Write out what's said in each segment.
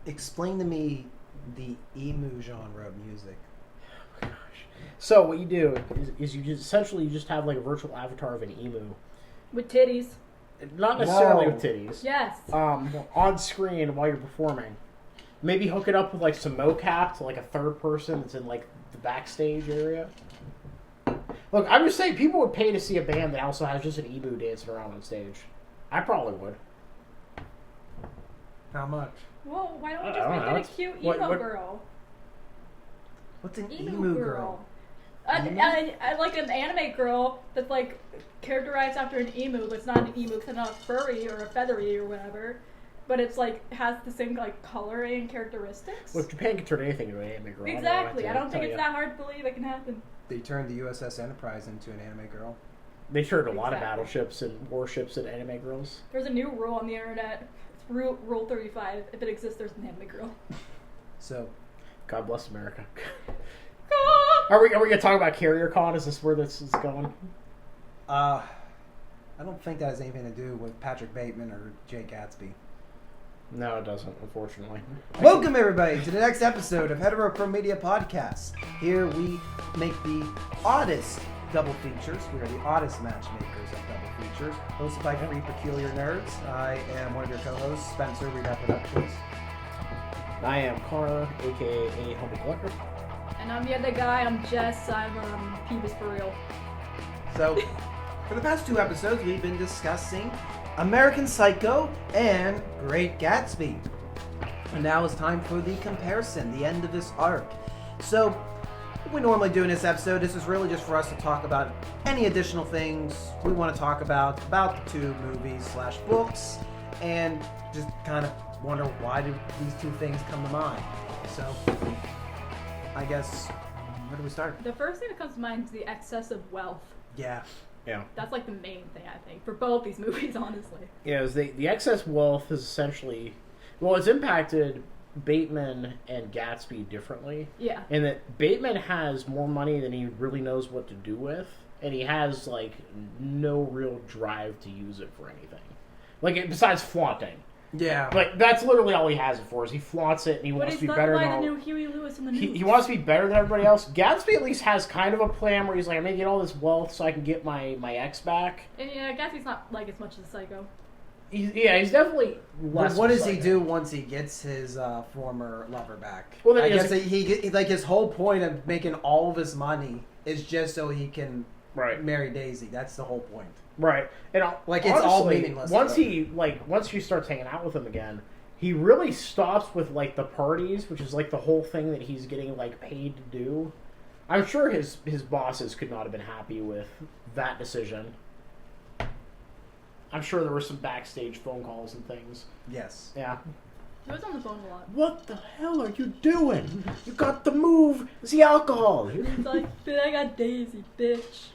explain to me the emu genre of music. Oh, gosh. So what you do is you just have like a virtual avatar of an emu. With titties. Not necessarily Whoa. with titties. Yes. On screen while you're performing. Maybe hook it up with like some mocap to like a third person that's in like the backstage area. Look, I'm just saying people would pay to see a band that also has just an emu dancing around on stage. I probably would. How much? Well, why don't we I just don't make know. it a cute emo What- girl? What's an Emu emu girl. girl? I like an anime girl that's like characterized after an emu, but it's not an emu because it's not furry or a feathery or whatever. But it's like has the same like coloring and characteristics. Well, if Japan can turn anything into an anime girl. Exactly. I don't think tell it's ya. that hard to believe it can happen. They turned the USS Enterprise into an anime girl. They turned a lot of Exactly. battleships and warships into anime girls. There's a new rule on the internet. It's rule 35. If it exists, there's an anime girl. So, God bless America. Are we gonna talk about Carrier Con? Is this where this is going? I don't think that has anything to do with Patrick Bateman or Jay Gatsby. No, it doesn't, unfortunately. Welcome, everybody, to the next episode of heterochroMEDIA Podcast. Here we make the oddest double features. We are the oddest matchmakers of double features. Hosted by three peculiar nerds. I am one of your co-hosts, Spencer, Redoubt Productions. I am Connor, aka Humble Collector. And I'm the other guy. I'm Jess. I'm Peeves for real. So, for the past two episodes, we've been discussing American Psycho and Great Gatsby. And now it's time for the comparison, the end of this arc. So, what we normally do in this episode, this is really just for us to talk about any additional things we want to talk about the two movies / books, and just kind of wonder why did these two things come to mind. So, I guess, where do we start? The first thing that comes to mind is the excess of wealth. Yeah. Yeah. That's like the main thing, I think, for both these movies, honestly. Yeah, the excess wealth is essentially... Well, it's impacted Bateman and Gatsby differently. Yeah. In that Bateman has more money than he really knows what to do with, and he has, like, no real drive to use it for anything. Like, besides flaunting. Yeah. Like, that's literally all he has it for, is he flaunts it, and he But wants he's to be not better like than the all... new Huey Lewis in the news. He wants to be better than everybody else. Gatsby at least has kind of a plan where he's like, I'm going to get all this wealth so I can get my ex back. And yeah, Gatsby's not like as much as Psycho. He's definitely less. But what does he psycho. do once he gets his former lover back? Well, then I he guess has he like his whole point of making all of his money is just so he can Right. marry Daisy. That's the whole point. Right. And Like, it's all honestly, meaningless, Once but- once she starts hanging out with him again, he really stops with like the parties, which is like the whole thing that he's getting like paid to do. I'm sure his bosses could not have been happy with that decision. I'm sure there were some backstage phone calls and things. Yes. Yeah. He was on the phone a lot. What the hell are you doing? You got to move the alcohol. He's like, I got Daisy, bitch.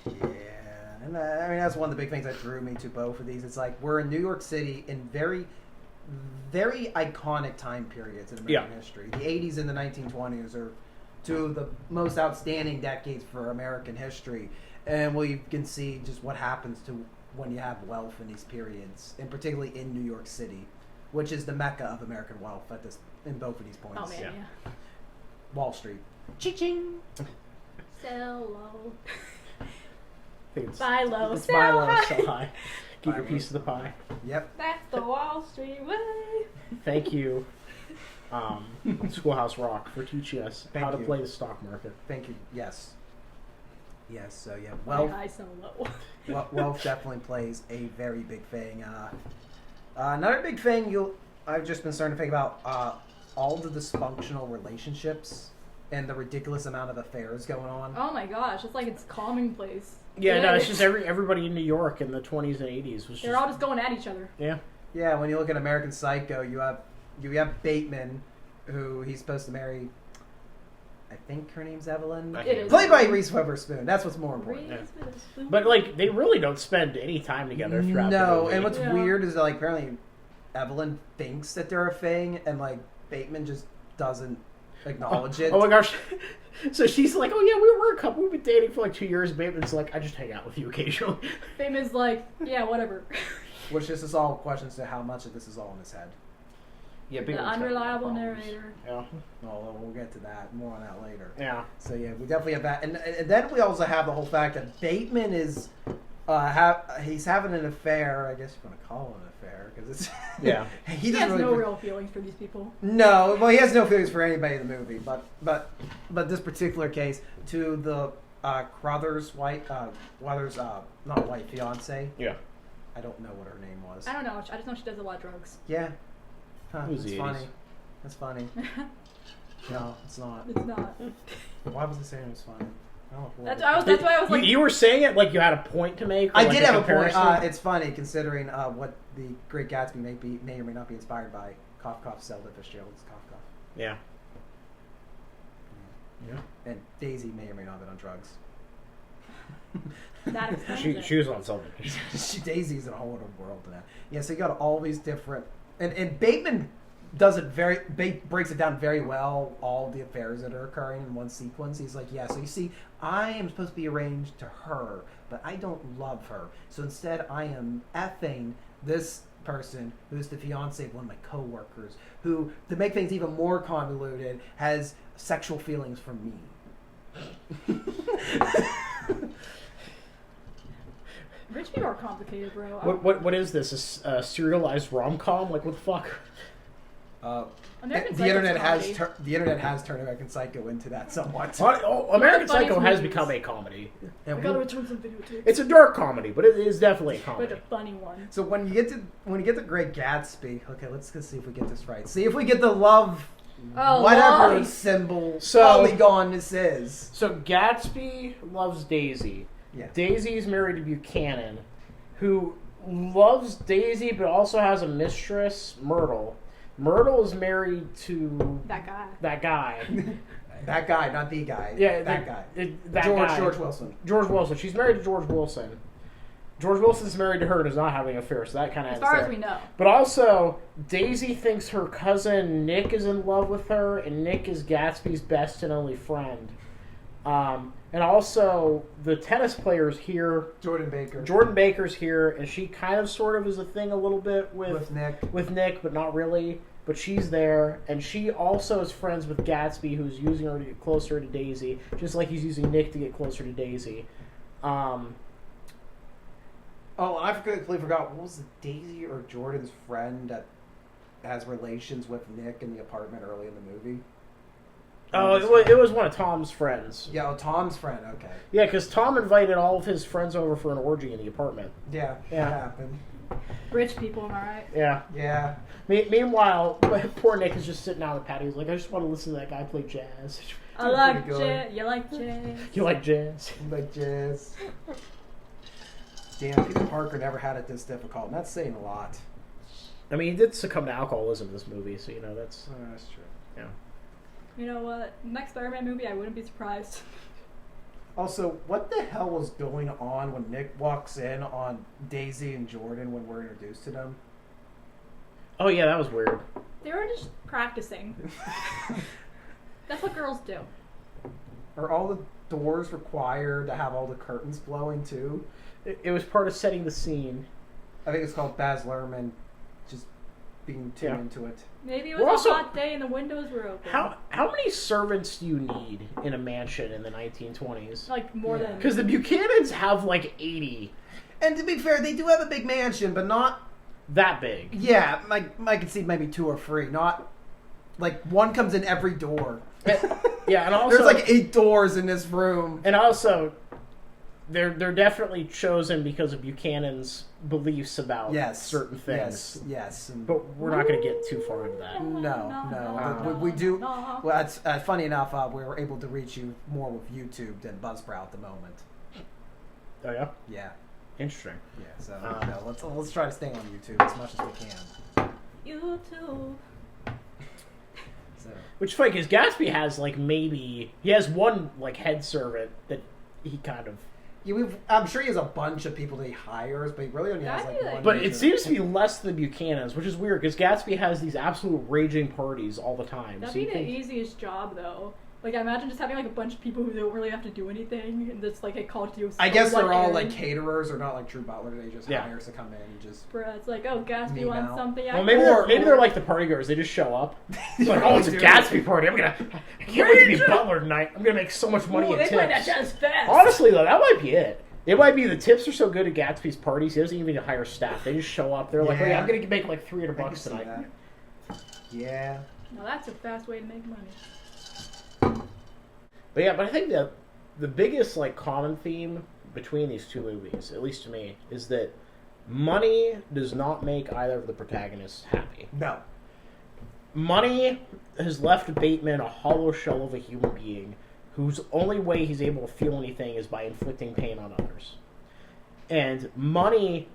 Yeah, and I mean that's one of the big things that drew me to both of these. It's like we're in New York City in very, very iconic time periods in American history. The 80s and the 1920s are two of the most outstanding decades for American history, and we can see just what happens to when you have wealth in these periods, and particularly in New York City, which is the mecca of American wealth at this in both of these points. Oh man, yeah. Wall Street. Ching. Sell low. I think Buy low, it's sell buy low, high. sell high. Get Buy your low. piece of the pie. Yep. That's the Wall Street way. Thank you, Schoolhouse Rock, for teaching us Thank how to you. play the stock market. Thank you. Yes. Yes. So yeah, Buy wealth. high, sell low. Wealth definitely plays a very big thing. Another big thing I've just been starting to think about all the dysfunctional relationships and the ridiculous amount of affairs going on. Oh my gosh, it's like it's commonplace. Yeah, no, it's just everybody in New York in the 20s and 80s was They're all just going at each other. yeah. Yeah, when you look at American Psycho, you have Bateman, who he's supposed to marry. I think her name's Evelyn. I It is. Played by Reese Witherspoon. That's what's more important. Reese with a spoon. But like they really don't spend any time together throughout the No, movie. and what's Yeah. weird is like apparently Evelyn thinks that they're a thing, and like Bateman just doesn't acknowledge it. Oh my gosh. So she's like, oh yeah, we were a couple. We've been dating for like 2 years. Bateman's like, I just hang out with you occasionally. Fame is like, yeah, whatever. Which this is all questions to how much of this is all in his head. Yeah, The bigger ones got unreliable problems. narrator. Yeah. Oh, we'll get to that. More on that later. Yeah. So yeah, we definitely have that, and then we also have the whole fact that Bateman is, he's having an affair. I guess you want to call it an affair because it's Yeah. He doesn't has really no real feelings for these people. No, well, he has no feelings for anybody in the movie, but this particular case to the Crother's wife, not wife, fiance. Yeah. I don't know what her name was. I don't know. I just know she does a lot of drugs. Yeah, huh, It was that's the funny. 80s. That's funny. No, it's not. It's not. Why was I saying it was funny? Oh, That's why I was like. You were saying it like you had a point to make. Or I like did have a point. comparison? It's funny considering what the Great Gatsby may or may not be inspired by. Cough, cough, Zelda Fitzgerald's cough, cough. Yeah. Yeah. And Daisy may or may not have been on drugs. That explains it. She was on something. Daisy's in a whole other world now. Yeah, so you got all these different, and Bateman does it breaks it down very well. All the affairs that are occurring in one sequence. He's like, yeah. So you see, I am supposed to be arranged to her, but I don't love her. So instead, I am effing this person who's the fiance of one of my coworkers, who, to make things even more convoluted, has sexual feelings for me. Rich people are complicated, bro. What is this? A serialized rom-com? Like, what the fuck? American The Psycho's internet comedy. has turned American Psycho into that somewhat. American Funny Psycho has movies. become a comedy. Yeah, I gotta return some videotapes. It's a dark comedy, but it is definitely a But comedy. a funny one. so when you get to Great Gatsby, okay, let's see if we get this right. See if we get the love, Oh, whatever love. symbol So- polygon this is. So Gatsby loves Daisy. Yeah. Daisy's married to Buchanan, who loves Daisy but also has a mistress, Myrtle. Myrtle is married to That guy. that guy. That guy, not the guy. Yeah, that guy. That guy. George Wilson. George Wilson. She's married to George Wilson. George Wilson's married to her and is not having an affair, so that kind of As far as we know. But also, Daisy thinks her cousin Nick is in love with her, and Nick is Gatsby's best and only friend. And also, the tennis player's here. Jordan Baker. Jordan Baker's here, and she kind of sort of is a thing a little bit with Nick. with Nick, but not really. But she's there, and she also is friends with Gatsby, who's using her to get closer to Daisy, just like he's using Nick to get closer to Daisy. Oh, I completely forgot. What was it, Daisy or Jordan's friend that has relations with Nick in the apartment early in the movie? Oh, it was one of Tom's friends. Yeah, Tom's friend. Okay. Yeah, because Tom invited all of his friends over for an orgy in the apartment. Yeah, Yeah. that happened. Rich people, am I right? Yeah. Yeah. Meanwhile, poor Nick is just sitting down on the patio. He's like, I just want to listen to that guy play jazz. I like pretty good. jazz. You like jazz? You like jazz? Like jazz. Damn, Peter Parker never had it this difficult, and that's saying a lot. I mean, he did succumb to alcoholism in this movie, so, that's... That's true. Yeah. You know what? Next Spider-Man movie, I wouldn't be surprised. Also, what the hell was going on when Nick walks in on Daisy and Jordan when we're introduced to them? Oh, yeah, that was weird. They were just practicing. That's what girls do. Are all the doors required to have all the curtains blowing too? It was part of setting the scene. I think it's called Baz Luhrmann just being too Yeah. into it. Maybe it We're was also- a hot day and the windows were open. How many servants do you need in a mansion in the 1920s? Like more Yeah. than. Because the Buchanans have like 80. And to be fair, they do have a big mansion, but not. That big. Yeah, I could see maybe 2 or 3. Not like one comes in every door. Yeah, and also There's like 8 doors in this room. And also, they're definitely chosen because of Buchanan's beliefs about certain things. Yes. And But we're not going to get too far into that. no. We do. Well, it's funny enough. We were able to reach you more with YouTube than Buzzsprout at the moment. Oh yeah, Yeah. interesting. Yeah. So let's try to stay on YouTube as much as we can. YouTube. So. Which is funny because Gatsby has he has one head servant that he kind of. Yeah, I'm sure he has a bunch of people that he hires, but he really only has Gatsby, one. But it major- seems to be less than Buchanan's, which is weird because Gatsby has these absolute raging parties all the time. That'd So you be the think- easiest job though. Like, I imagine just having, like, a bunch of people who don't really have to do anything and just, like, get called to do I guess they're all, errand. like, caterers or not, like, true butlers. They just Yeah. hire to come in and just... Bruh, it's like, oh, Gatsby Mean wants out. something. Well, maybe they're like the party goers. They just show up. It's like, oh, it's a Gatsby party. I can't wait to be butler tonight. I'm gonna make so much money Ooh, in they play that tips. jazz fast. Honestly, though, that might be it. It might be the tips are so good at Gatsby's parties, he doesn't even need to hire staff. They just show up. They're like, hey, Yeah. I'm gonna make like $300 I can see tonight. that. Yeah. Now that's a fast way to make money. But yeah, but I think that the biggest like common theme between these two movies, at least to me, is that money does not make either of the protagonists happy. No. Money has left Bateman a hollow shell of a human being whose only way he's able to feel anything is by inflicting pain on others. And money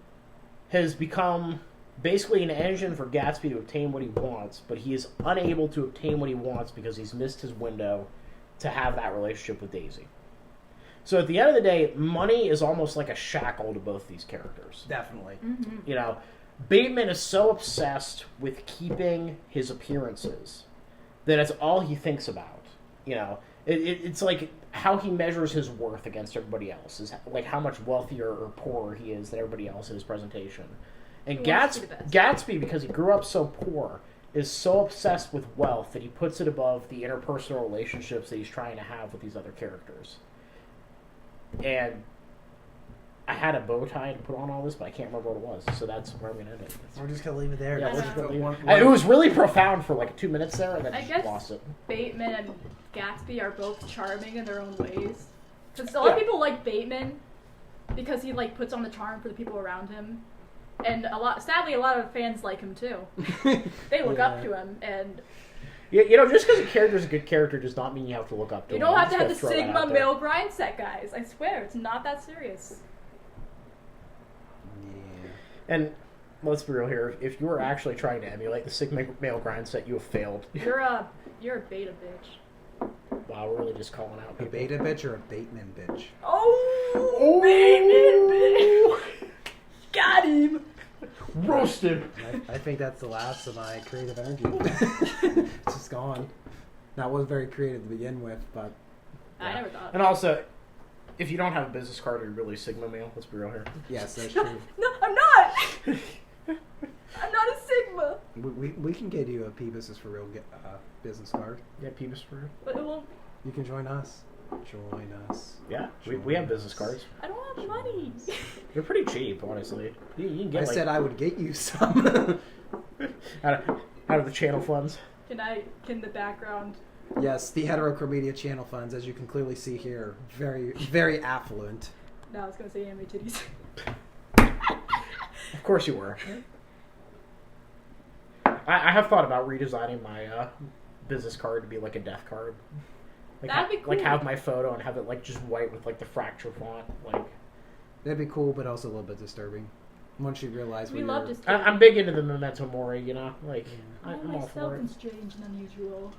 has become basically an engine for Gatsby to obtain what he wants, but he is unable to obtain what he wants because he's missed his window to have that relationship with Daisy. So at the end of the day, money is almost like a shackle to both these characters. Definitely. Mm-hmm. You know, Bateman is so obsessed with keeping his appearances that it's all he thinks about. You know, it's like how he measures his worth against everybody else is like how much wealthier or poorer he is than everybody else in his presentation. And He wants to be the best. Gatsby, because he grew up so poor, is so obsessed with wealth that he puts it above the interpersonal relationships that he's trying to have with these other characters. And I had a bow tie to put on all this, but I can't remember what it was, so that's where I'm going to end it. We're just going to leave it there. Yeah, let's let's just go. One- It was really profound for like 2 minutes there, and then I just guess- lost it. Bateman and Gatsby are both charming in their own ways. Because a lot of people like Bateman because he like puts on the charm for the people around him, and sadly, a lot of fans like him too. They look up to him, and Yeah, you know, just because a character's a good character does not mean you have to look up to you him. don't have I'm to have just the gonna throw that Sigma out there. male grind set, guys. I swear, it's not that serious. Yeah. And let's be real here. If you were actually trying to emulate the Sigma male grind set, you have failed. You're a beta bitch. Wow, we're really just calling out A people. beta bitch or a Bateman bitch? Oh, Bateman bitch. Got him. Roasted. I think that's the last of my creative energy. It's just gone. That was very creative to begin with, but I never thought. And also, if you don't have a business card, you're really Sigma male. Let's be real here. yes, that's No, true. no, I'm not. I'm not a Sigma. We can get you a P Business for Real business card. Yeah, Peebus for real. But it won't. You can join us. Join us. Yeah, we have business cards. I don't have money. They're pretty cheap, honestly. You can get I like said I would get you some. out of the channel funds. Can the background? Yes, the heterochroMEDIA channel funds, as you can clearly see here, very, very affluent. No, I was gonna say anime titties. Of course you were. I have thought about redesigning my business card to be like a death card. Like, That'd be Like cool. have my photo and have it like just white with like the fracture font. Like That'd be cool, but also a little bit disturbing. Once you realize We where love you're- this. I'm big into the memento mori, you know. Like I'm all myself for it. am strange and unusual.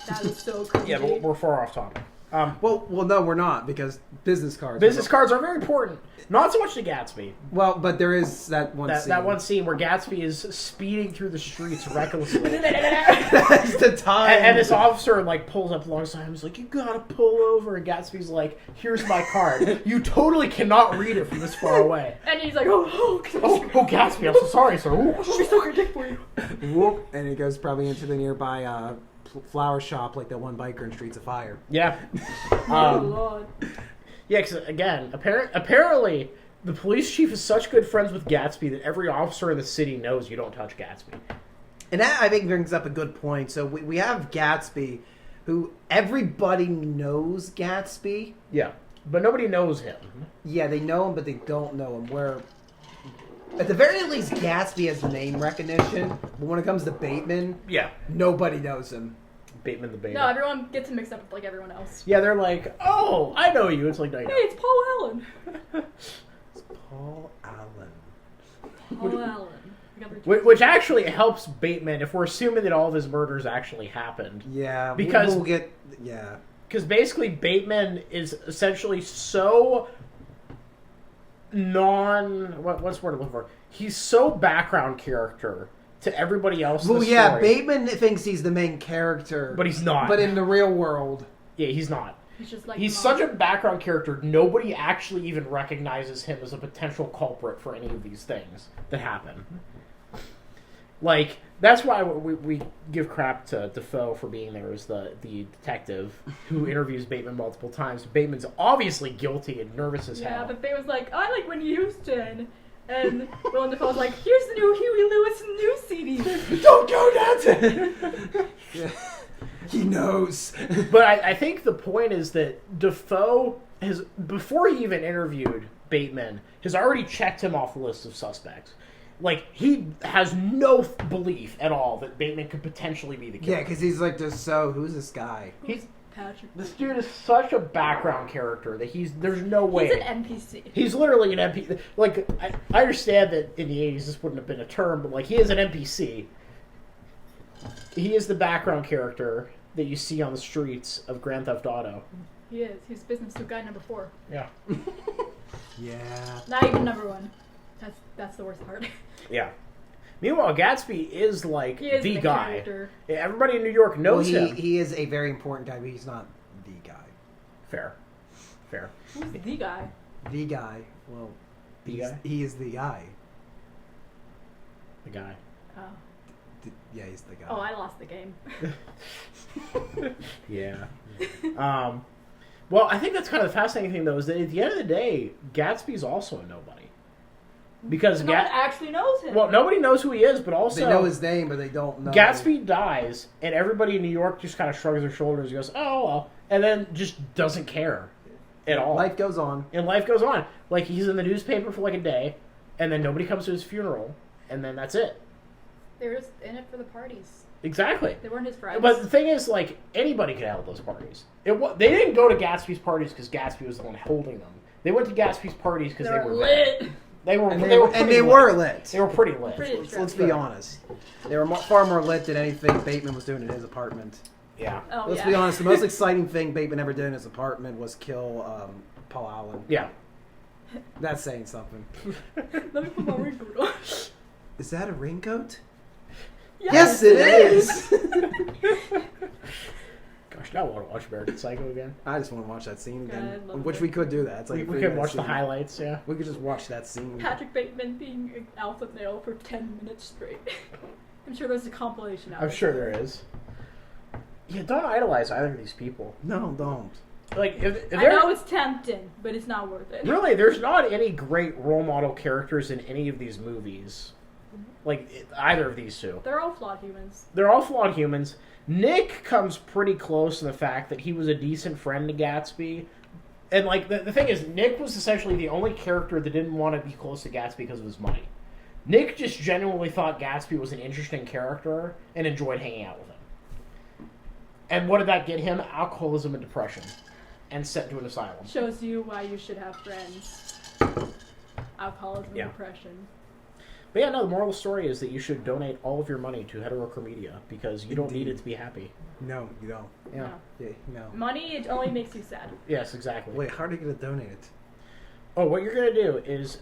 That is so cringy. Yeah, but we're far off topic. Well, no, we're not, because business cards. Business cards are very important. Not so much to Gatsby. Well, but there is that one scene. That one scene where Gatsby is speeding through the streets recklessly. That's the time. And this officer like pulls up alongside him. He's like, "You gotta pull over." And Gatsby's like, "Here's my card. You totally cannot read it from this far away." And he's like, oh, Gatsby, I'm so sorry, sir. Ooh. let me suck her dick for you. Whoop, and it goes probably into the nearby flower shop, like that one biker in Streets of Fire. Yeah. Oh lord. Yeah, because again, apparently the police chief is such good friends with Gatsby that every officer in the city knows you don't touch Gatsby. And that, I think, brings up a good point. So we have Gatsby, who everybody knows Gatsby. Yeah, but nobody knows him. Yeah, they know him, but they don't know him. Where, at the very least, Gatsby has name recognition. But when it comes to Bateman, Yeah, nobody knows him. Bateman the Beta. No, everyone gets him mixed up with like everyone else. Yeah, they're like, "Oh, I know you." It's like, no, you Hey, don't. it's Paul Allen. It's Paul Allen. Paul Allen. We got Which actually helps Bateman if we're assuming that all of his murders actually happened. Yeah, Because- we'll get. Yeah. Because basically Bateman is essentially so what's the word I'm looking for? He's so background character to everybody else in Well, the yeah, story. Bateman thinks he's the main character. But he's not. But in the real world... Yeah, he's not. He's just like He's such a background character, nobody actually even recognizes him as a potential culprit for any of these things that happen. Like, that's why we give crap to Defoe for being there as the detective who interviews Bateman multiple times. Bateman's obviously guilty and nervous as hell. Yeah, but Bateman's like, I like Whitney Houston. And Willem Dafoe's like, here's the new Huey Lewis new CD. Don't go dancing! Yeah. He knows. But I think the point is that Defoe has, before he even interviewed Bateman, has already checked him off the list of suspects. Like, he has no belief at all that Bateman could potentially be the killer. Yeah, because he's like, who's this guy? He's Patrick. This dude is such a background character that there's no way. He's an NPC. He's literally an NPC. Like, I understand that in the 80s this wouldn't have been a term, but like, he is an NPC. He is the background character that you see on the streets of Grand Theft Auto. He is. He's business suit guy number 4. Yeah. Yeah. Not even number 1. That's the worst part. Yeah. Meanwhile, Gatsby is like He is the the guy. character. Yeah, everybody in New York knows him. He is a very important guy, but he's not the guy. Fair. Who's the guy? The guy. Well, The guy? He is the guy. The guy. Oh. Yeah, he's the guy. Oh, I lost the game. Yeah. Well, I think that's kind of the fascinating thing, though, is that at the end of the day, Gatsby's also a nobody. Because no one actually knows him. Well, nobody knows who he is, but also... They know his name, but they don't know... Gatsby dies, and everybody in New York just kind of shrugs their shoulders and goes, oh, well, and then just doesn't care at all. Life goes on. And life goes on. Like, he's in the newspaper for like a day, and then nobody comes to his funeral, and then that's it. They were just in it for the parties. Exactly. They weren't his friends. But the thing is, like, anybody could have those parties. They didn't go to Gatsby's parties because Gatsby was the one holding them. They went to Gatsby's parties because they were lit. They were And lit. they were lit. They were pretty lit. Let's be honest. They were far more lit than anything Bateman was doing in his apartment. Yeah. Oh, Let's be honest. The most exciting thing Bateman ever did in his apartment was kill Paul Allen. Yeah. That's saying something. Let me put my raincoat on. Is that a raincoat? Yes, it is. Gosh, now I want to watch American Psycho again. I just want to watch that scene God, I again. love Which it. we could do that. It's like We could watch the highlights, yeah. We could just watch that scene. Patrick Bateman being an alpha male for 10 minutes straight. I'm sure there's a compilation out I'm sure there is. Yeah, don't idolize either of these people. No, don't. Like, if I know it's tempting, but it's not worth it. really, there's not any great role model characters in any of these movies. Like, either of these two. They're all flawed humans. They're all flawed humans. Nick comes pretty close to the fact that he was a decent friend to Gatsby. And, like, the thing is, Nick was essentially the only character that didn't want to be close to Gatsby because of his money. Nick just genuinely thought Gatsby was an interesting character and enjoyed hanging out with him. And what did that get him? Alcoholism and depression. And sent to an asylum. Shows you why you should have friends. Alcoholism Yeah. and depression. But yeah, no, the moral of the story is that you should donate all of your money to heterochroMEDIA because you don't need it to be happy. No, you don't. Yeah. No. Yeah, no. Money, it only makes you sad. Yes, exactly. Wait, how are they going to donate it? Oh, what you're going to do is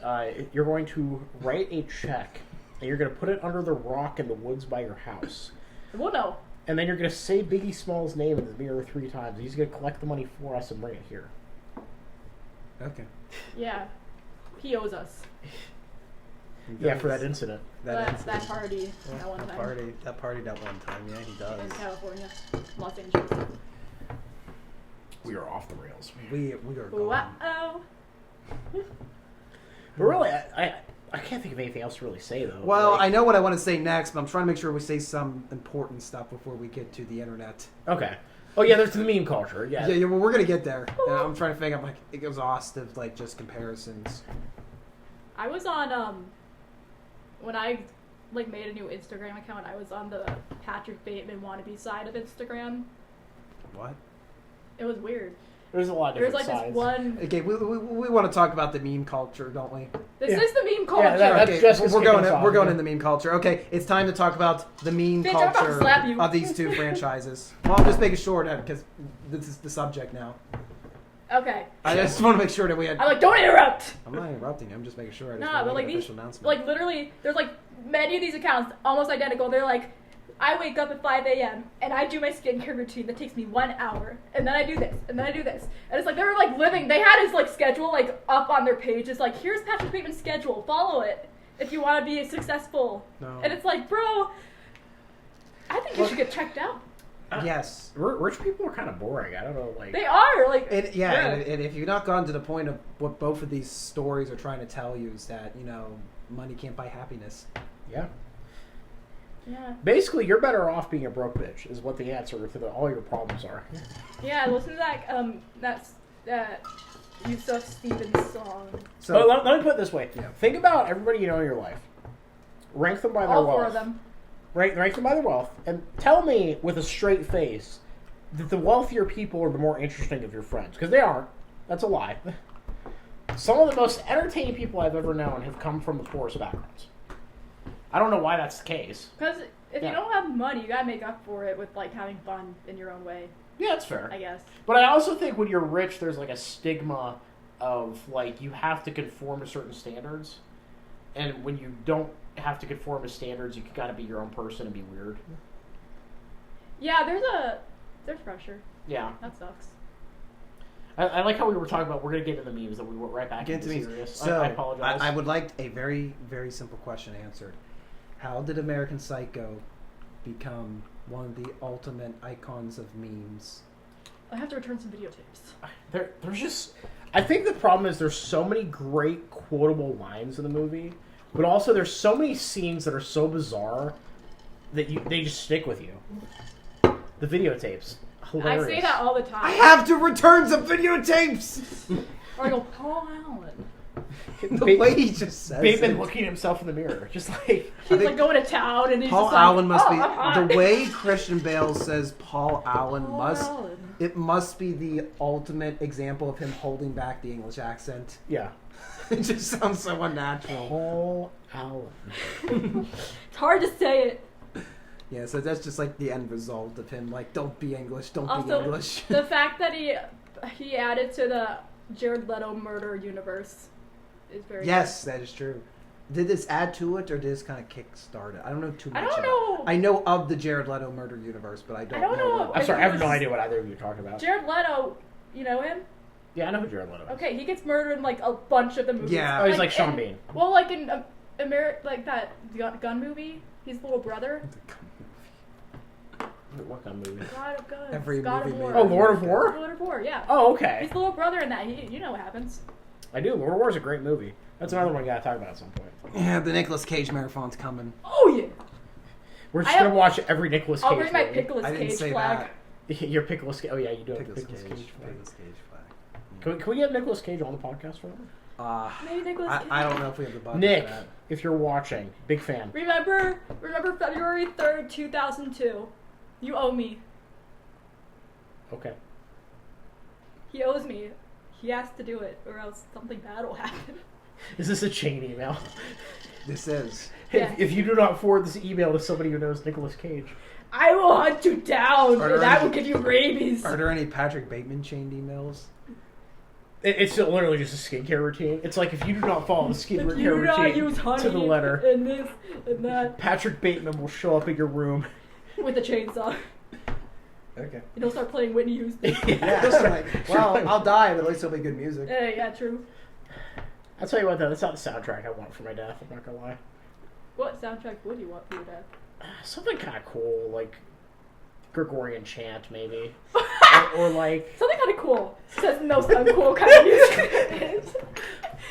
you're going to write a check and you're going to put it under the rock in the woods by your house. Well, no. And then you're going to say Biggie Smalls' name in the mirror 3 times. He's going to collect the money for us and bring it here. Okay. Yeah. He ose us. Yeah, for that incident. That party. Yeah, That one that time. party. That party that one time. Yeah, he does. In California. Los Angeles. We are off the rails. We are gone. Wow. But really, I can't think of anything else to really say, though. Well, Like- I know what I want to say next, but I'm trying to make sure we say some important stuff before we get to the internet. Okay. Oh, yeah, there's the meme culture. Yeah. Yeah, well, we're gonna get there. And I'm trying to think. I'm like, it goes exhaustive, like just comparisons. I was on, when I, like, made a new Instagram account, I was on the Patrick Bateman wannabe side of Instagram. What? It was weird. There's a lot of There was, different like, sides. this one... Okay, we want to talk about the meme culture, don't we? This Yeah. is the meme culture. Yeah, that's Okay, Jessica's we're kicking going. us off, We're going yeah. in the meme culture. Okay, it's time to talk about the meme Bitch, I'm about to culture slap you. of these two franchises. Well, I'm just making sure that because this is the subject now. Okay. I just want to make sure that we had. I'm like, don't interrupt. I'm not interrupting you. I'm just making sure. I just No, want to but make like an these, official announcement. like literally, there's like many of these accounts almost identical. They're like, I wake up at 5 a.m. and I do my skincare routine that takes me 1 hour, and then I do this, and then I do this, and it's like they were like living. They had his like schedule like up on their page. It's like, here's Patrick Bateman's schedule. Follow it if you want to be successful. No. And it's like, bro, I think you should get checked out. Yes. Rich people are kind of boring. I don't know, like They are like, And and if you've not gone to the point of what both of these stories are trying to tell you is that, money can't buy happiness. yeah. yeah, Basically, you're better off being a broke bitch. Is what the answer to all your problems are. yeah. Listen to that Yusuf Stevens song. So But let me put it this way. Yeah. Think about everybody you know in your life. Rank them by their All wealth. 4 of them. Rank them by their wealth. And tell me with a straight face that the wealthier people are the more interesting of your friends. Because they aren't. That's a lie. Some of the most entertaining people I've ever known have come from the poorest backgrounds. I don't know why that's the case. Because if Yeah. you don't have money, you gotta make up for it with like having fun in your own way, Yeah, that's fair. I guess. But I also think when you're rich, there's like a stigma of like you have to conform to certain standards. And when you don't have to conform to standards, you gotta be your own person and be weird. Yeah, there's pressure. Yeah. That sucks. I like how we were talking about we're going to get into the memes, that we went right back Get into to me. serious. So I apologize. I would like a very, very simple question answered. How did American Psycho become one of the ultimate icons of memes? I have to return some videotapes. There's just... I think the problem is there's so many great quotable lines in the movie, but also there's so many scenes that are so bizarre that they just stick with you. The videotapes. Hilarious. I say that all the time. I have to return some videotapes! Or I go, Paul Allen. The way he just says Bateman it. looking at himself in the mirror, just like... He's like going to town and he's Paul just like, Allen must "Oh, be... I'm hot." The way Christian Bale says Paul Allen Paul must... Allen. It must be the ultimate example of him holding back the English accent. Yeah. It just sounds so unnatural. Paul Allen. It's hard to say it. Yeah, so that's just like the end result of him, like, don't be English, don't be Also, English. the fact that he added to the Jared Leto murder universe is very Yes, that is true. Did this add to it, or did this kind of kick-start it? I don't know too much I don't about know. I know of the Jared Leto murder universe, but I don't know. I'm sorry, I have no It was- idea what either of you are talking about. Jared Leto, you know him? Yeah, I know who Jared Leto is. Okay, he gets murdered in like a bunch of the movies. Yeah. Oh, he's like Sean Bean. Well, like in like that gun movie, he's the little brother. What kind of movie? God of Guns. Every God movie of War. made Oh, Lord of War? Lord of War, yeah. Oh, okay. He's the little brother in that. You know what happens. I do. Lord of War is a great movie. That's another one you gotta talk about at some point. Yeah, the Nicolas Cage marathon's coming. Oh yeah. We're just gonna watch every Nicolas Cage I'll bring my movie. Nicolas I didn't Cage say flag. that. Your Nicolas Cage. Oh yeah, you do have Nicolas Nicolas Cage. Cage. flag. Nicolas Cage flag. Can we get Nicolas Cage on the podcast for that? Maybe Nicolas Cage. I don't know if we have the budget Nick, for that. if you're watching, big fan. Remember February 3rd, 2002. You owe me. Okay. He owes me. He has to do it, or else something bad will happen. Is this a chain email? This is. Yeah. If you do not forward this email to somebody who knows Nicolas Cage, I will hunt you down, Are and there that any- will give you rabies. Are there any Patrick Bateman chained emails? it's literally just a skincare routine. It's like if you do not follow the If skincare you do not routine use honey to the letter, and this and that Patrick Bateman will show up in your room. with a chainsaw, Okay. and he'll start playing Whitney Houston. Yeah, just like, well, I'll die, but at least it'll be good music. Yeah, true. I'll tell you what though, that's not the soundtrack I want for my death, I'm not gonna lie. What soundtrack would you want for your dad? Something kinda cool, like Gregorian chant maybe. or like Something kind of cool. Says no uncool kind of music.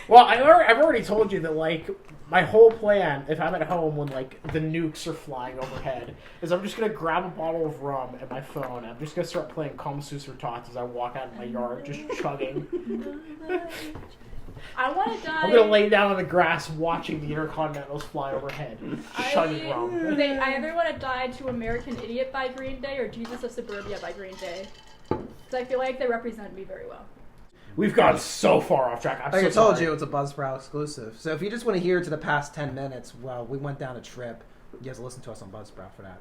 well, I've already told you that like my whole plan, if I'm at home when like the nukes are flying overhead, is I'm just gonna grab a bottle of rum and my phone. And I'm just gonna start playing Kama Sutra Tots as I walk out in my yard, just chugging. I want to die. I'm gonna lay down on the grass watching the Intercontinentals fly overhead, chugging rum. I either want to die to American Idiot by Green Day or Jesus of Suburbia by Green Day. Because I feel like they represent me very well. We've gone so far off track. I'm Like so I told sorry. you, it's a Buzzsprout exclusive. So if you just want to hear to the past 10 minutes, well, we went down a trip. You guys listen to us on Buzzsprout for that.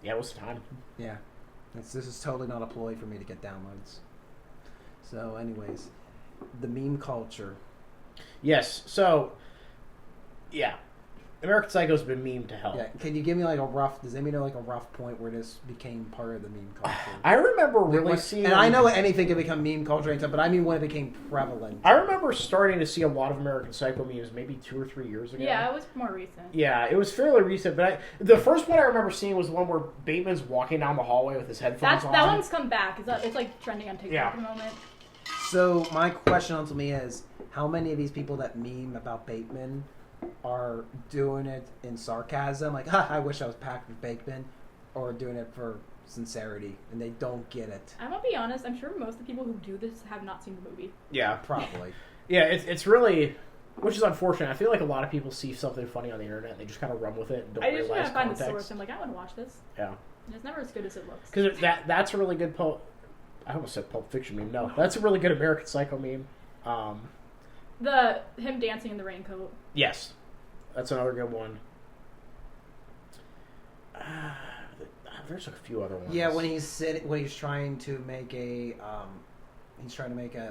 Yeah, what's the time? Yeah. This is totally not a ploy for me to get downloads. So, anyways, the meme culture. Yes. So, yeah, American Psycho's been meme to hell. Yeah, can you give me like a rough? Does anybody know like a rough point where this became part of the meme culture? I remember really Like, seeing, and I know anything can become meme culture anytime, but I mean when it became prevalent. I remember starting to see a lot of American Psycho memes maybe 2 or 3 years ago. Yeah, it was more recent. Yeah, it was fairly recent, but the first one I remember seeing was the one where Bateman's walking down the hallway with his headphones on. That one's come back. It's like trending on TikTok at the moment. So my question on to me is, how many of these people that meme about Bateman are doing it in sarcasm, like, I wish I was packed with Bateman, or doing it for sincerity, and they don't get it? I'm gonna be honest, I'm sure most of the people who do this have not seen the movie. Yeah. Probably. Yeah, it's really, which is unfortunate. I feel like a lot of people see something funny on the internet, and they just kind of run with it and don't I just realize gotta find the context. source. I'm like, I want to watch this. Yeah. And it's never as good as it looks. Because that's a really good I almost said Pulp Fiction meme. No, that's a really good American Psycho meme. Him dancing in the raincoat. Yes, that's another good one. There's a few other ones. Yeah, when he's trying to make a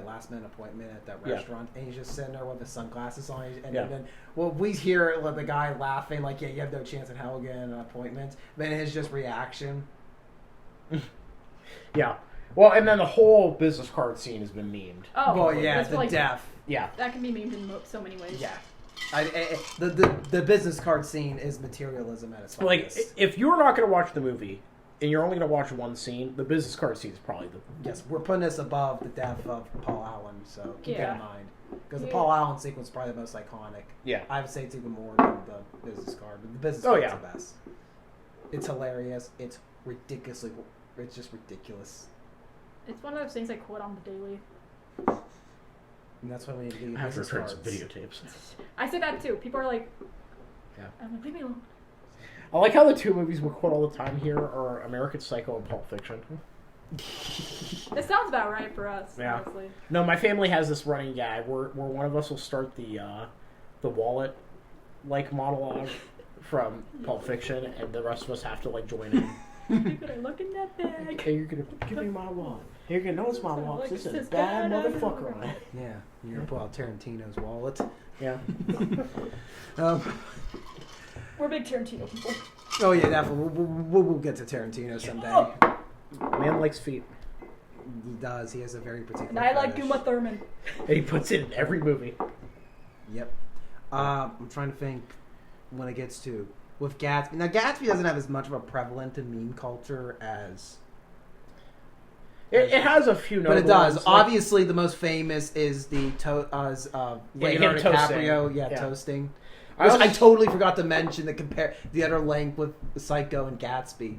last minute appointment at that restaurant, and he's just sitting there with his sunglasses on, and then we hear the guy laughing like, yeah, you have no chance in hell getting an appointment. Then his just reaction. Yeah. Well, and then the whole business card scene has been memed. Oh, well, yeah, the deaf. Yeah. That can be memed in so many ways. Yeah. The business card scene is materialism at its finest. Like, if you're not going to watch the movie, and you're only going to watch one scene, the business card scene is probably the... Yes, we're putting this above the death of Paul Allen, so keep that in Yeah. mind. Because the Paul Allen sequence is probably the most iconic. Yeah. I would say it's even more than the business card. But the business card is the best. It's hilarious. It's ridiculously... It's just ridiculous. It's one of those things I quote on the daily. And that's why we need to get I have to business return cards. some videotapes. I say that too. People are like... Yeah. I'm like, leave me alone. I like how the two movies we quote all the time here are American Psycho and Pulp Fiction. It sounds about right for us, Yeah. honestly. No, my family has this running gag where one of us will start the wallet monologue from Pulp Fiction, and the rest of us have to join in. You're gonna look in that bag. Hey, you're gonna give me my wallet. Hey, you're gonna know it's my wallet. This is a bad motherfucker on it. Yeah, you're going to pull out Tarantino's wallet. Yeah. We're big Tarantino people. Oh, yeah, definitely. We'll get to Tarantino someday. Oh. Man likes feet. He does. He has a very particular And I like fetish. Uma Thurman. And he puts it in every movie. Yep. I'm trying to think when it gets to... With Gatsby. Now, Gatsby doesn't have as much of a prevalent in meme culture as... It has a few But it notable does. ones, Obviously, the most famous is the Leonardo him DiCaprio, toasting. toasting. I Which also- I totally forgot to mention the other link with Psycho and Gatsby.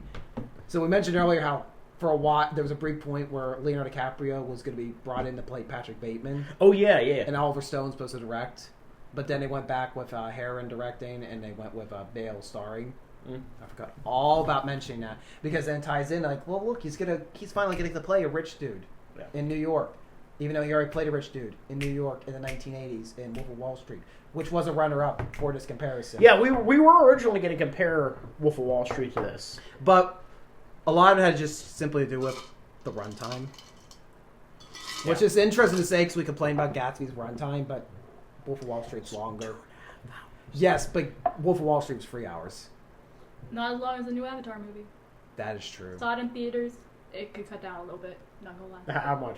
So we mentioned earlier how for a while there was a brief point where Leonardo DiCaprio was going to be brought in to play Patrick Bateman, Oh, yeah. and Oliver Stone's supposed to direct. But then they went back with Heron directing, and they went with Bale starring. I forgot all about mentioning that because then it ties in like, well, look, he's finally getting to play a rich dude in New York, even though he already played a rich dude in New York in the 1980s in Wolf of Wall Street, which was a runner-up for this comparison. Yeah, we were originally going to compare Wolf of Wall Street to this. But a lot of it had just simply to do with the runtime, which is interesting to say because we complain about Gatsby's runtime, but Wolf of Wall Street's longer. Yes, but Wolf of Wall Street was 3 hours. Not as long as the new Avatar movie. That is true. Saw it in theaters. It could cut down a little bit. Not gonna lie. How much?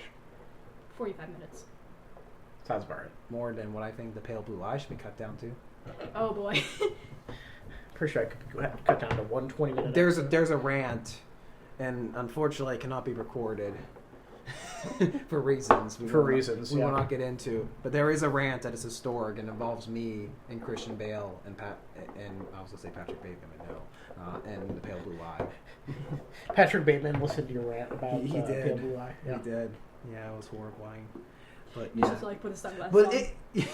45 minutes. Sounds about right. More than what I think the Pale Blue Eye should be cut down to. Oh boy. Pretty sure I could cut down to 120 minutes. There's a rant, and unfortunately it cannot be recorded for reasons. We will not get into. But there is a rant that is historic and involves me and Christian Bale and I was gonna say Patrick Bateman, but no, and the Pale Blue Eye. Patrick Bateman listened to your rant about He did. Pale Blue Eye. Yeah. He did. Yeah, it was horrifying. But You just put a sunglasses But on.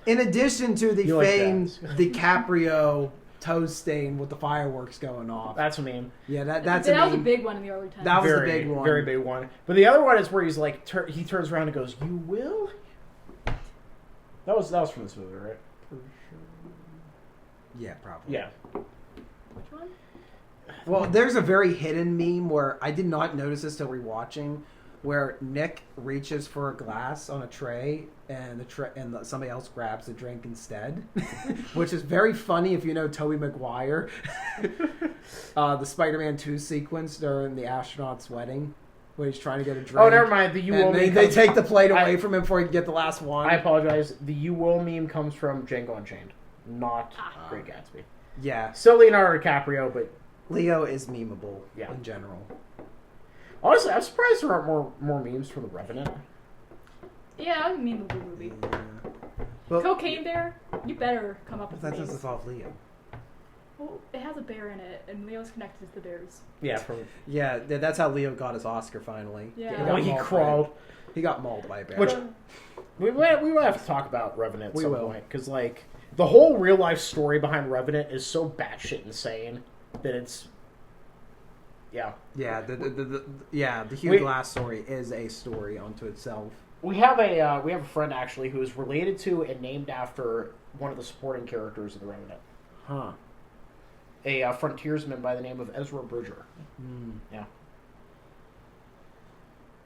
in addition to the You like famed that. DiCaprio toast stain with the fireworks going off. That's a meme. Yeah, that's that a was a meme. big one in the early times. That was the big one. Very big one. But the other one is where he's like, he turns around and goes, "You will." That was from this movie, right? Yeah, probably. Yeah. Which one? Well, there's a very hidden meme where I did not notice this till rewatching, where Nick reaches for a glass on a tray and somebody else grabs the drink instead, which is very funny if you know Tobey Maguire. The Spider-Man 2 sequence during the astronaut's wedding, where he's trying to get a drink. Oh, never mind. The you will and they take the plate away from him before he can get the last one. I apologize. The you will meme comes from Django Unchained, not Great Gatsby. Yeah. Still Leonardo DiCaprio, but Leo is memeable in general. Honestly, I'm surprised there aren't more memes from The Revenant. Yeah, I mean the movie. Yeah. Well, Cocaine Bear, you better come up with that names. doesn't involve Leo. Well, it has a bear in it, and Leo's connected to the bears. Yeah, Yeah, that's how Leo got his Oscar finally. Yeah. He crawled. He got mauled by a bear. Which we will have to talk about Revenant at We some will. point, because like the whole real life story behind Revenant is so batshit insane that it's the Hugh Glass story is a story unto itself. We have a friend actually who is related to and named after one of the supporting characters of the Revenant. Huh. A frontiersman by the name of Ezra Bridger. Mm. Yeah.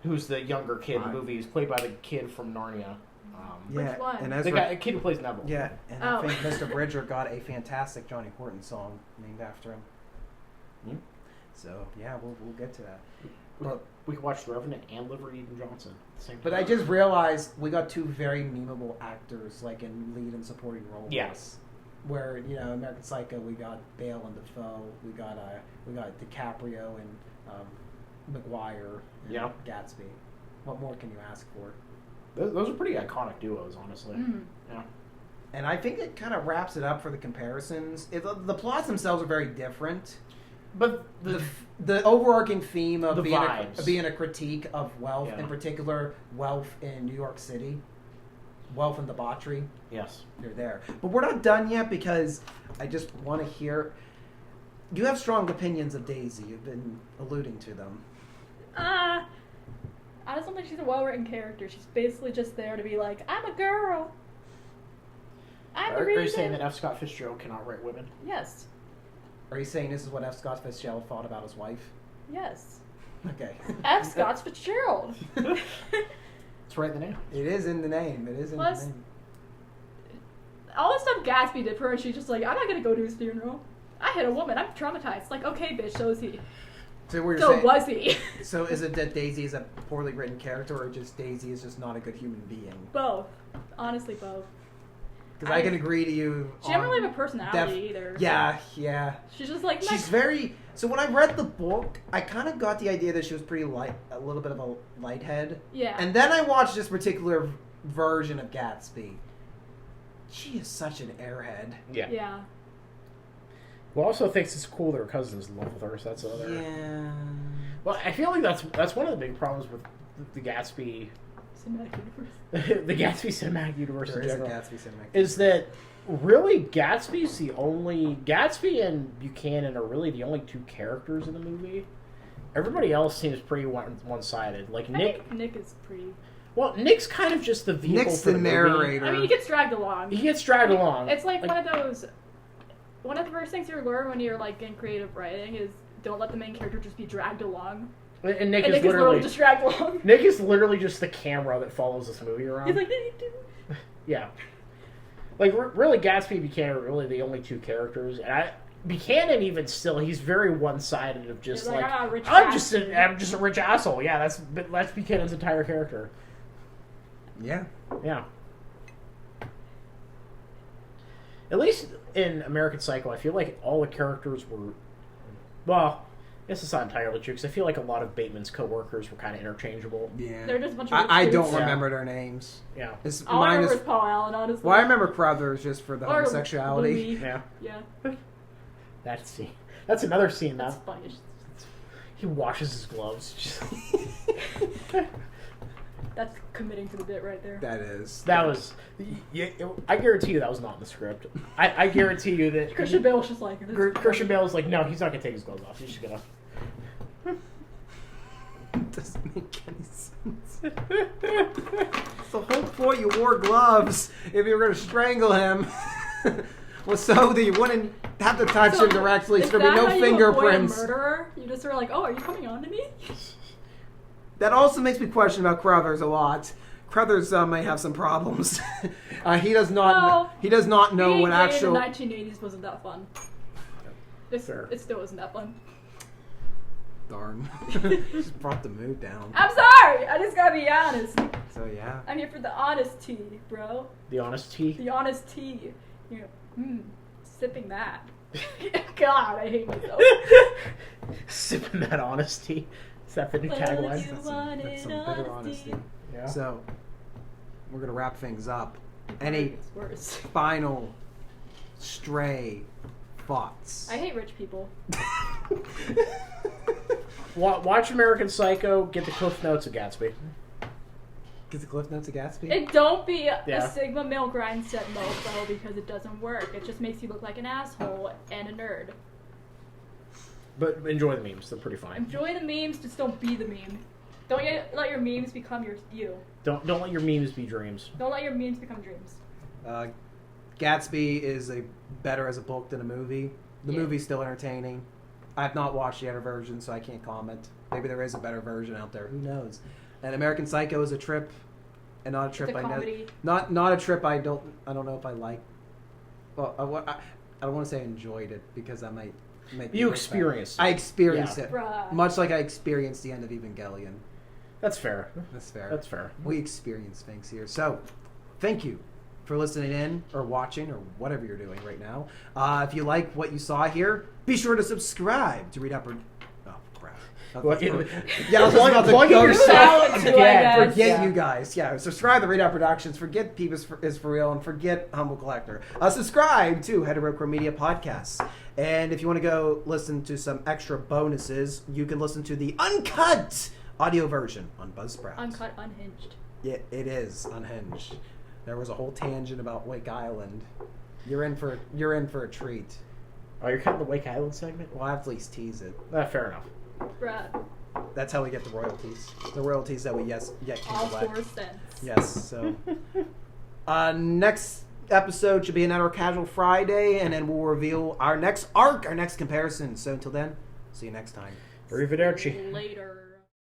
Who's the younger kid in the Right. movie? He's played by the kid from Narnia. Yeah, Which one? and The Ezra, kid who plays Neville. yeah, and Oh. I think Mr. Bridger got a fantastic Johnny Horton song named after him. Hmm? So yeah, we'll get to that. We could watch The Revenant and Liver Eden Johnson at the same time. But I just realized we got two very memeable actors, like in lead and supporting roles. Yes. Where American Psycho, we got Bale and Defoe, we got DiCaprio and Maguire and Yeah. Gatsby. What more can you ask for? Those are pretty iconic duos, honestly. Mm. Yeah. And I think it kind of wraps it up for the comparisons. The plots themselves are very different. But The overarching theme of The being vibes. being a critique of wealth, Yeah. in particular wealth in New York City, wealth and debauchery, yes. they're there. But we're not done yet because I just want to hear. You have strong opinions of Daisy. You've been alluding to them. I just don't think she's a well-written character. She's basically just there to be like, I'm a girl. I'm the Are you reason. saying that F. Scott Fitzgerald cannot write women? Yes. Are you saying this is what F. Scott Fitzgerald thought about his wife? Yes. Okay. F. Scott Fitzgerald. It's right in the name. It is in the name. It is in Plus- the name. All the stuff Gatsby did for her, and she's just like, I'm not gonna go to his funeral. I hit a woman. I'm traumatized. Like, okay, bitch, so is he. So what you're So saying? was he. So is it that Daisy is a poorly written character, or just Daisy is just not a good human being? Both. Honestly, both. Because I can agree to you. She didn't really have a on personality either. Yeah, yeah. She's just like, She's very. So when I read the book, I kind of got the idea that she was pretty light, a little bit of a lighthead. yeah. And then I watched this particular version of Gatsby. She is such an airhead. Yeah. Yeah. Who also thinks it's cool that her cousin's in love with her, so that's another... Yeah. Well, I feel like that's one of the big problems with the Gatsby... Cinematic universe. the Gatsby cinematic universe There in is a general. Gatsby cinematic. Is that really Gatsby's the only... Gatsby and Buchanan are really the only two characters in the movie. Everybody else seems pretty one-sided. Like, I Nick... think Nick is pretty... Well, Nick's kind of just the vehicle Nick's for the movie. narrator. I mean, he gets dragged along. He gets dragged along. It's like one of those... One of the first things you learn when you're like in creative writing is don't let the main character just be dragged along. And Nick And is Nick is literally literally... just dragged along. Nick is literally just the camera that follows this movie around. He's like, Yeah. Like, really, Gatsby and Buchanan are really the only two characters. And Buchanan, even still, he's very one-sided of just He's like, like, "I'm a rich I'm just bastard." a rich asshole. Yeah, that's Buchanan's entire character. Yeah. Yeah. At least in American Psycho, I feel like all the characters were... Well, I guess it's not entirely true, because I feel like a lot of Bateman's co-workers were kind of interchangeable. Yeah. They're just a bunch of I rich don't dudes. remember their names. Yeah. It's, All I mine remember is, is Paul Allen, honestly. well, I remember Crothers just for the Or homosexuality. Louis. Yeah. Yeah. That scene. That's another scene. That's funny. He washes his gloves. That's committing to the bit right there. That is. That was... Yeah, I guarantee you that was not in the script. I guarantee you that... Christian Bale was just like... this is Christian funny. Bale's like, no, he's not going to take his gloves off. He's just going to... Doesn't make any sense. It's the whole point you wore gloves if you were going to strangle him. Well, so that you wouldn't have to touch him directly, so is there'd be that no how fingerprints. You avoid a murderer? You just are like, oh, are you coming on to me? that also makes me question about Crothers a lot. Crothers may have some problems. He does not. He does not know Being what gay actual. in the 1980s wasn't that fun. It still wasn't that fun. Darn. Just brought the mood down. I'm sorry. I just gotta be honest. So yeah. I'm here for the honesty, bro. The honest tea. The honesty. You know, sipping that. God, I hate myself. Sipping that honesty. Is that the new tagline? That's some bitter honesty. Yeah. So we're gonna wrap things up. It Any gets worse. final stray thoughts? I hate rich people. Watch American Psycho. Get the Cliff Notes of Gatsby. Get the Cliff Notes of Gatsby? And don't be a Yeah. Sigma male grind set mofo because it doesn't work. It just makes you look like an asshole and a nerd. But enjoy the memes. They're pretty fine. Enjoy the memes, just don't be the meme. Don't let your memes become you. Don't let your memes be dreams. Don't let your memes become dreams. Gatsby is better as a book than a movie. The Yeah. movie's still entertaining. I've not watched the other version, so I can't comment. Maybe there is a better version out there. Who knows? And American Psycho is a trip, and not a trip It's a comedy. Not a trip I don't know if I like. Well, I don't want to say I enjoyed it because I might make You experienced it. I experienced it. Bruh. Much like I experienced the end of Evangelion. That's fair. That's fair. That's fair. We experience things here. So, thank you for listening in or watching or whatever you're doing right now. If you like what you saw here, be sure to subscribe to Redoubt. Oh crap! Yeah, I was just about to Plug go yourself Too, I again. guess. Forget Yeah. you guys. Yeah, subscribe to Redoubt Productions. Forget Peep is for real, and forget Humble Collector. Subscribe to heterochroMEDIA podcasts. And if you want to go listen to some extra bonuses, you can listen to the uncut audio version on Buzzsprout. Uncut, unhinged. Yeah, it is unhinged. There was a whole tangent about Wake Island. You're in for a treat. Oh, you're cutting the Wake Island segment? We'll have to at least tease it. Fair enough. Bruh. That's how we get the royalties. The royalties that we yet can All collect. 4 cents. Yes. So, next episode should be another Casual Friday, and then we'll reveal our next arc, our next comparison. So until then, see you next time. Arrivederci. Later.